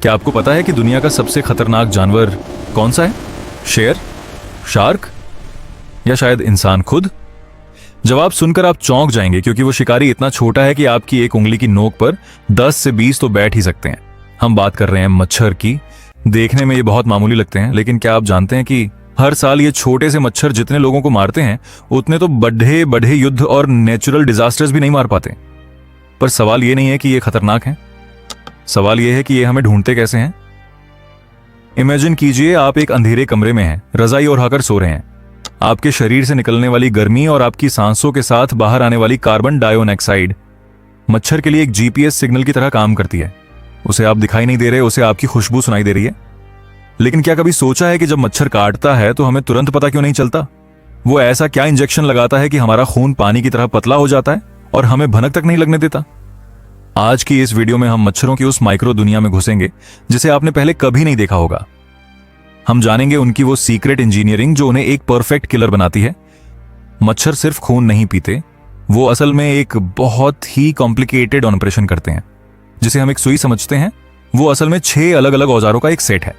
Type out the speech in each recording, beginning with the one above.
क्या आपको पता है कि दुनिया का सबसे खतरनाक जानवर कौन सा है? शेर, शार्क या शायद इंसान खुद? जवाब सुनकर आप चौंक जाएंगे, क्योंकि वो शिकारी इतना छोटा है कि आपकी एक उंगली की नोक पर 10 से 20 तो बैठ ही सकते हैं। हम बात कर रहे हैं मच्छर की। देखने में ये बहुत मामूली लगते हैं, लेकिन क्या आप जानते हैं कि हर साल ये छोटे से मच्छर जितने लोगों को मारते हैं उतने तो बड़े बड़े युद्ध और नेचुरल डिजास्टर्स भी नहीं मार पाते। पर सवाल ये नहीं है कि ये खतरनाक है, सवाल ये है कि ये हमें ढूंढते कैसे हैं। इमेजिन कीजिए आप एक अंधेरे कमरे में हैं, रजाई ओढ़ाकर सो रहे हैं। आपके शरीर से निकलने वाली गर्मी और आपकी सांसों के साथ बाहर आने वाली कार्बन डाइऑक्साइड मच्छर के लिए एक जीपीएस सिग्नल की तरह काम करती है। उसे आप दिखाई नहीं दे रहे, उसे आपकी खुशबू सुनाई दे रही है। लेकिन क्या कभी सोचा है कि जब मच्छर काटता है तो हमें तुरंत पता क्यों नहीं चलता? वो ऐसा क्या इंजेक्शन लगाता है कि हमारा खून पानी की तरह पतला हो जाता है और हमें भनक तक नहीं लगने देता? आज की इस वीडियो में हम मच्छरों की उस माइक्रो दुनिया में घुसेंगे जिसे आपने पहले कभी नहीं देखा होगा। हम जानेंगे उनकी वो सीक्रेट इंजीनियरिंग जो उन्हें एक परफेक्ट किलर बनाती है। मच्छर सिर्फ खून नहीं पीते, वो असल में एक बहुत ही कॉम्प्लिकेटेड ऑपरेशन करते हैं। जिसे हम एक सुई समझते हैं, वो असल में 6 अलग अलग औजारों का एक सेट है।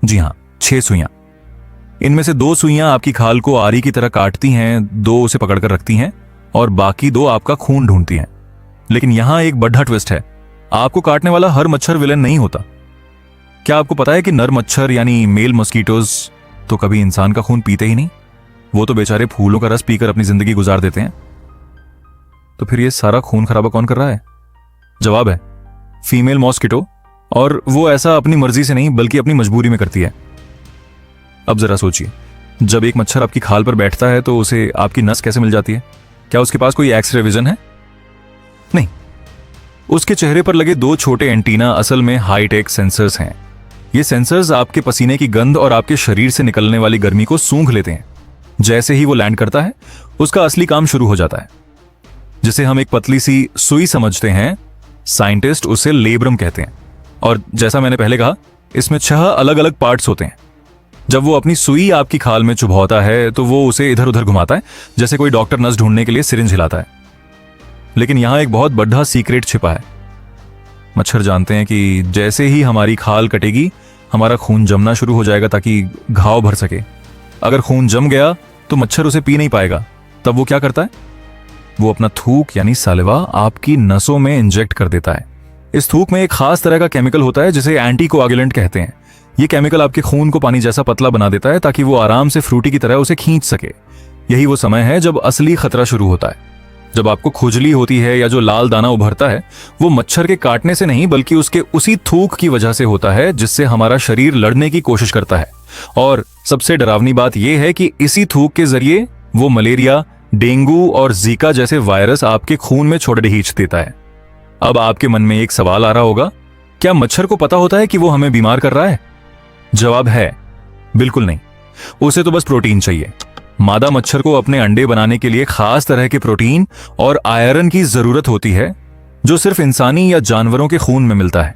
जी हां, 6 सुइयां। इनमें से 2 सुइयां आपकी खाल को आरी की तरह काटती हैं, 2 उसे पकड़कर रखती हैं और बाकी 2 आपका खून ढूंढती हैं। लेकिन यहां एक बड़ा ट्विस्ट है, आपको काटने वाला हर मच्छर विलेन नहीं होता। क्या आपको पता है कि नर मच्छर यानी मेल मॉस्किटोज तो कभी इंसान का खून पीते ही नहीं? वो तो बेचारे फूलों का रस पीकर अपनी जिंदगी गुजार देते हैं। तो फिर ये सारा खून खराबा कौन कर रहा है? जवाब है फीमेल मॉस्किटो, और वो ऐसा अपनी मर्जी से नहीं बल्कि अपनी मजबूरी में करती है। अब जरा सोचिए, जब एक मच्छर आपकी खाल पर बैठता है तो उसे आपकी नस कैसे मिल जाती है? क्या उसके पास कोई एक्सरे विजन है? नहीं, उसके चेहरे पर लगे 2 छोटे एंटीना असल में हाईटेक सेंसर्स हैं। ये सेंसर्स आपके पसीने की गंध और आपके शरीर से निकलने वाली गर्मी को सूंघ लेते हैं। जैसे ही वो लैंड करता है, उसका असली काम शुरू हो जाता है, जिसे हम एक पतली सी सुई समझते हैं। साइंटिस्ट उसे लेब्रम कहते हैं। और जैसा मैंने पहले कहा, इसमें 6 अलग अलग पार्ट्स होते हैं। जब वो अपनी सुई आपकी खाल में चुभौता है तो वो उसे इधर उधर घुमाता है, जैसे कोई डॉक्टर नस ढूंढने के लिए सिरिंज हिलाता है। लेकिन यहां एक बहुत बड़ा सीक्रेट छिपा है। मच्छर जानते हैं कि जैसे ही हमारी खाल कटेगी, हमारा खून जमना शुरू हो जाएगा ताकि घाव भर सके। अगर खून जम गया तो मच्छर उसे पी नहीं पाएगा। तब वो क्या करता है? वो अपना थूक यानी सालिवा आपकी नसों में इंजेक्ट कर देता है। इस थूक में एक खास तरह का केमिकल होता है जिसे एंटीकोआगुलेंट कहते हैं। ये केमिकल आपके खून को पानी जैसा पतला बना देता है ताकि वो आराम से फ्रूटी की तरह उसे खींच सके। यही वो समय है जब असली खतरा शुरू होता है। जब आपको खुजली होती है या जो लाल दाना उभरता है, वो मच्छर के काटने से नहीं बल्कि उसके उसी थूक की वजह से होता है जिससे हमारा शरीर लड़ने की कोशिश करता है। और सबसे डरावनी बात यह है कि इसी थूक के जरिए वो मलेरिया, डेंगू और जीका जैसे वायरस आपके खून में छोड़ खींच देता है। अब आपके मन में एक सवाल आ रहा होगा, क्या मच्छर को पता होता है कि वो हमें बीमार कर रहा है? जवाब है बिल्कुल नहीं। उसे तो बस प्रोटीन चाहिए। मादा मच्छर को अपने अंडे बनाने के लिए खास तरह के प्रोटीन और आयरन की जरूरत होती है जो सिर्फ इंसानी या जानवरों के खून में मिलता है।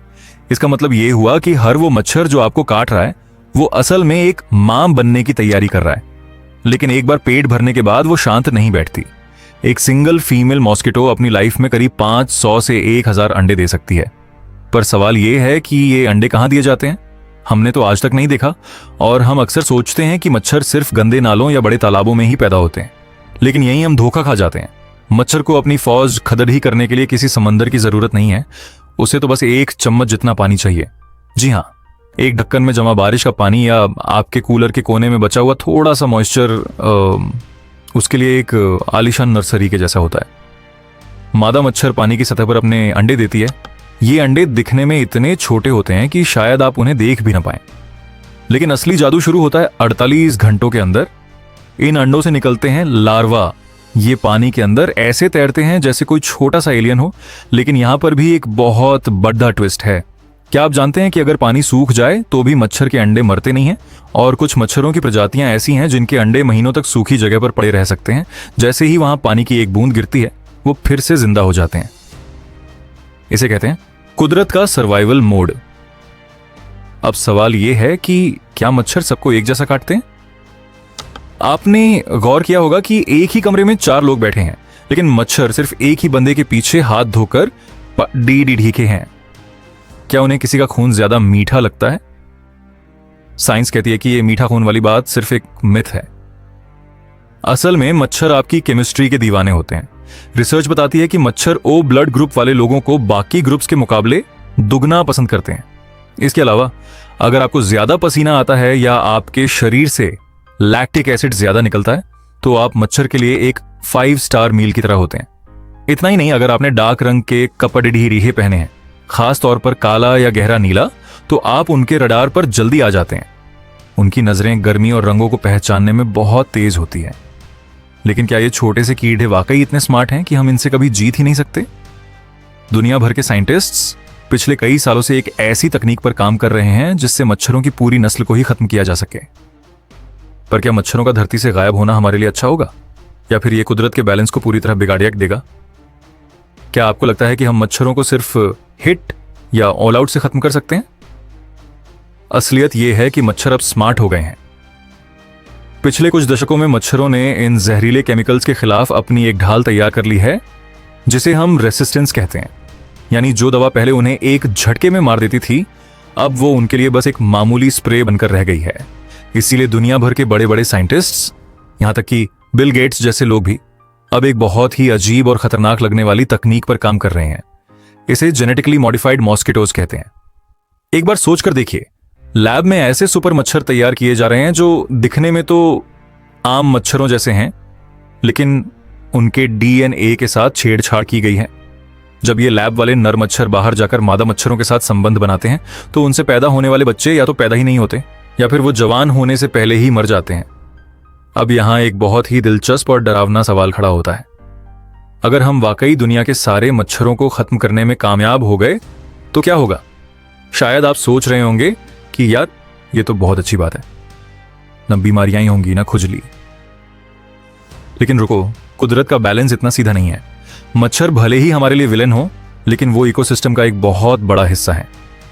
इसका मतलब यह हुआ कि हर वो मच्छर जो आपको काट रहा है वो असल में एक मां बनने की तैयारी कर रहा है। लेकिन एक बार पेट भरने के बाद वो शांत नहीं बैठती। एक सिंगल फीमेल मॉस्किटो अपनी लाइफ में करीब 500 से 1000 अंडे दे सकती है। पर सवाल यह है कि ये अंडे कहां दिए जाते हैं? हमने तो आज तक नहीं देखा। और हम अक्सर सोचते हैं कि मच्छर सिर्फ गंदे नालों या बड़े तालाबों में ही पैदा होते हैं, लेकिन यहीं हम धोखा खा जाते हैं। मच्छर को अपनी फौज खदड़ही करने के लिए किसी समंदर की जरूरत नहीं है। उसे तो बस 1 चम्मच जितना पानी चाहिए। जी हाँ, एक ढक्कन में जमा बारिश का पानी या आपके कूलर के कोने में बचा हुआ थोड़ा सा मॉइस्चर उसके लिए एक आलीशान नर्सरी के जैसा होता है। मादा मच्छर पानी की सतह पर अपने अंडे देती है। ये अंडे दिखने में इतने छोटे होते हैं कि शायद आप उन्हें देख भी ना पाएं। लेकिन असली जादू शुरू होता है 48 घंटों के अंदर। इन अंडों से निकलते हैं लार्वा। ये पानी के अंदर ऐसे तैरते हैं जैसे कोई छोटा सा एलियन हो। लेकिन यहां पर भी एक बहुत बड़ा ट्विस्ट है। क्या आप जानते हैं कि अगर पानी सूख जाए तो भी मच्छर के अंडे मरते नहीं हैं? और कुछ मच्छरों की प्रजातियां ऐसी हैं जिनके अंडे महीनों तक सूखी जगह पर पड़े रह सकते हैं। जैसे ही वहां पानी की एक बूंद गिरती है, वो फिर से जिंदा हो जाते हैं। इसे कहते हैं कुदरत का सर्वाइवल मोड। अब सवाल यह है कि क्या मच्छर सबको एक जैसा काटते हैं? आपने गौर किया होगा कि एक ही कमरे में 4 लोग बैठे हैं, लेकिन मच्छर सिर्फ एक ही बंदे के पीछे हाथ धोकर ढीके हैं। क्या उन्हें किसी का खून ज्यादा मीठा लगता है? साइंस कहती है कि ये मीठा खून वाली बात सिर्फ एक मिथ है। असल में मच्छर आपकी केमिस्ट्री के दीवाने होते हैं। रिसर्च बताती है कि मच्छर ओ ब्लड ग्रुप वाले लोगों को बाकी ग्रुप्स के मुकाबले दुगना पसंद करते हैं। इसके अलावा अगर आपको ज्यादा पसीना आता है या आपके शरीर से लैक्टिक एसिड ज्यादा निकलता है तो आप मच्छर के लिए एक 5 स्टार मील की तरह होते हैं। इतना ही नहीं, अगर आपने डार्क रंग के कपड़े रीहे पहने हैं, खास तौर पर काला या गहरा नीला, तो आप उनके रडार पर जल्दी आ जाते हैं। उनकी नजरें गर्मी और रंगों को पहचानने में बहुत तेज होती है। लेकिन क्या ये छोटे से कीड़े वाकई इतने स्मार्ट हैं कि हम इनसे कभी जीत ही नहीं सकते? दुनिया भर के साइंटिस्ट्स पिछले कई सालों से एक ऐसी तकनीक पर काम कर रहे हैं जिससे मच्छरों की पूरी नस्ल को ही खत्म किया जा सके। पर क्या मच्छरों का धरती से गायब होना हमारे लिए अच्छा होगा, या फिर यह कुदरत के बैलेंस को पूरी तरह बिगाड़ देगा? क्या आपको लगता है कि हम मच्छरों को सिर्फ हिट या ऑल आउट से खत्म कर सकते हैं? असलियत यह है कि मच्छर अब स्मार्ट हो गए हैं। पिछले कुछ दशकों में मच्छरों ने इन जहरीले केमिकल्स के खिलाफ अपनी एक ढाल तैयार कर ली है जिसे हम रेसिस्टेंस कहते हैं। यानी जो दवा पहले उन्हें एक झटके में मार देती थी, अब वो उनके लिए बस एक मामूली स्प्रे बनकर रह गई है। इसीलिए दुनिया भर के बड़े बड़े साइंटिस्ट्स, यहां तक कि बिल गेट्स जैसे लोग भी अब एक बहुत ही अजीब और खतरनाक लगने वाली तकनीक पर काम कर रहे हैं। इसे जेनेटिकली मॉडिफाइड मॉस्किटोज कहते हैं। एक बार सोचकर देखिए, लैब में ऐसे सुपर मच्छर तैयार किए जा रहे हैं जो दिखने में तो आम मच्छरों जैसे हैं, लेकिन उनके डीएनए के साथ छेड़छाड़ की गई है। जब ये लैब वाले नर मच्छर बाहर जाकर मादा मच्छरों के साथ संबंध बनाते हैं तो उनसे पैदा होने वाले बच्चे या तो पैदा ही नहीं होते या फिर वो जवान होने से पहले ही मर जाते हैं। अब यहां एक बहुत ही दिलचस्प और डरावना सवाल खड़ा होता है। अगर हम वाकई दुनिया के सारे मच्छरों को खत्म करने में कामयाब हो गए तो क्या होगा? शायद आप सोच रहे होंगे कि यार ये तो बहुत अच्छी बात है, न बीमारियां ही होंगी न खुजली। लेकिन रुको, कुदरत का बैलेंस इतना सीधा नहीं है। मच्छर भले ही हमारे लिए विलेन हो, लेकिन वो इकोसिस्टम का एक बहुत बड़ा हिस्सा है।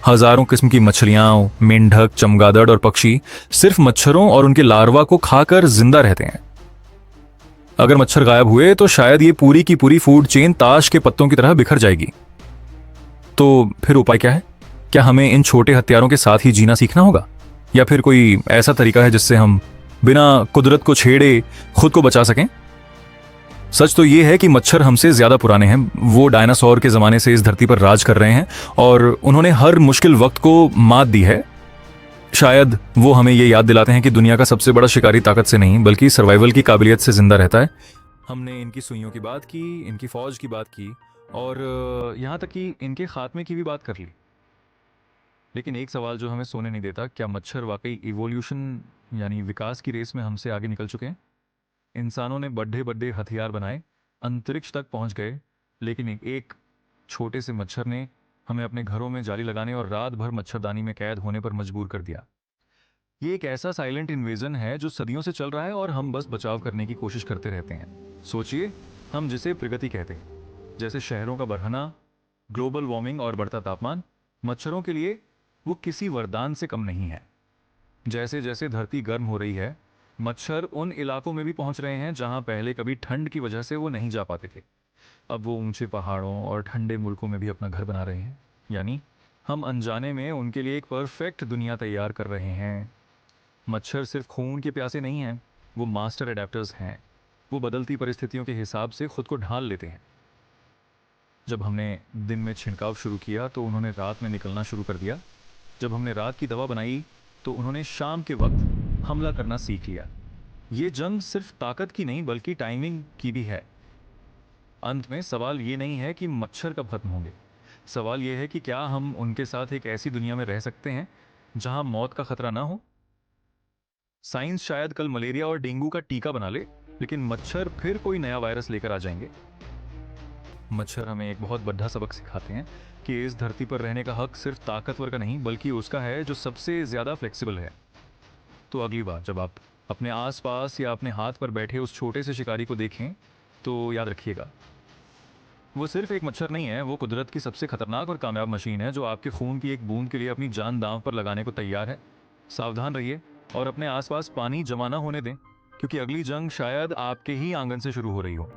हजारों किस्म की मछलियां, मेंढक, चमगादड़ और पक्षी सिर्फ मच्छरों और उनके लार्वा को खाकर जिंदा रहते हैं। अगर मच्छर गायब हुए तो शायद ये पूरी की पूरी फूड चेन ताश के पत्तों की तरह बिखर जाएगी। तो फिर उपाय क्या है? क्या हमें इन छोटे हथियारों के साथ ही जीना सीखना होगा, या फिर कोई ऐसा तरीका है जिससे हम बिना कुदरत को छेड़े खुद को बचा सकें? सच तो यह है कि मच्छर हमसे ज्यादा पुराने हैं। वो डायनासोर के जमाने से इस धरती पर राज कर रहे हैं और उन्होंने हर मुश्किल वक्त को मात दी है। शायद वो हमें ये याद दिलाते हैं कि दुनिया का सबसे बड़ा शिकारी ताकत से नहीं बल्कि सर्वाइवल की काबिलियत से जिंदा रहता है। हमने इनकी सुइयों की बात की, इनकी फौज की बात की और यहाँ तक कि इनके खात्मे की भी बात कर ली। लेकिन एक सवाल जो हमें सोने नहीं देता, क्या मच्छर वाकई इवोल्यूशन यानी विकास की रेस में हमसे आगे निकल चुके हैं? इंसानों ने बड़े बड़े हथियार बनाए, अंतरिक्ष तक पहुंच गए, लेकिन एक छोटे से मच्छर ने हमें अपने घरों में जाली लगाने और रात भर मच्छरदानी में कैद होने पर मजबूर कर दिया। ये एक ऐसा साइलेंट इन्वेजन है जो सदियों से चल रहा है और हम बस बचाव करने की कोशिश करते रहते हैं। सोचिए, हम जिसे प्रगति कहते हैं, जैसे शहरों का बढ़ना, ग्लोबल वार्मिंग और बढ़ता तापमान, मच्छरों के लिए वो किसी वरदान से कम नहीं है। जैसे जैसे धरती गर्म हो रही है, मच्छर उन इलाकों में भी पहुंच रहे हैं जहां पहले कभी ठंड की वजह से वो नहीं जा पाते थे। अब वो ऊंचे पहाड़ों और ठंडे मुल्कों में भी अपना घर बना रहे हैं। यानी हम अनजाने में उनके लिए एक परफेक्ट दुनिया तैयार कर रहे हैं। मच्छर सिर्फ खून के प्यासे नहीं हैं, वो मास्टर एडेप्टर्स हैं। वो बदलती परिस्थितियों के हिसाब से खुद को ढाल लेते हैं। जब हमने दिन में छिड़काव शुरू किया तो उन्होंने रात में निकलना शुरू कर दिया। जब हमने रात की दवा बनाई तो उन्होंने शाम के वक्त हमला करना सीख लिया। ये जंग सिर्फ ताकत की नहीं बल्कि टाइमिंग की भी है। अंत में सवाल ये नहीं है कि मच्छर कब खत्म होंगे, सवाल ये है कि क्या हम उनके साथ एक ऐसी दुनिया में रह सकते हैं जहां मौत का खतरा ना हो। साइंस शायद कल मलेरिया और डेंगू का टीका बना ले, लेकिन मच्छर फिर कोई नया वायरस लेकर आ जाएंगे। मच्छर हमें एक बहुत बड़ा सबक सिखाते हैं कि इस धरती पर रहने का हक सिर्फ ताकतवर का नहीं बल्कि उसका है जो सबसे ज्यादा फ्लेक्सिबल है। तो अगली बार जब आप अपने आसपास या अपने हाथ पर बैठे उस छोटे से शिकारी को देखें तो याद रखिएगा, वो सिर्फ एक मच्छर नहीं है, वो कुदरत की सबसे खतरनाक और कामयाब मशीन है जो आपके खून की एक बूंद के लिए अपनी जान दांव पर लगाने को तैयार है। सावधान रहिए और अपने आसपास पानी जमा ना होने दें, क्योंकि अगली जंग शायद आपके ही आंगन से शुरू हो रही हो।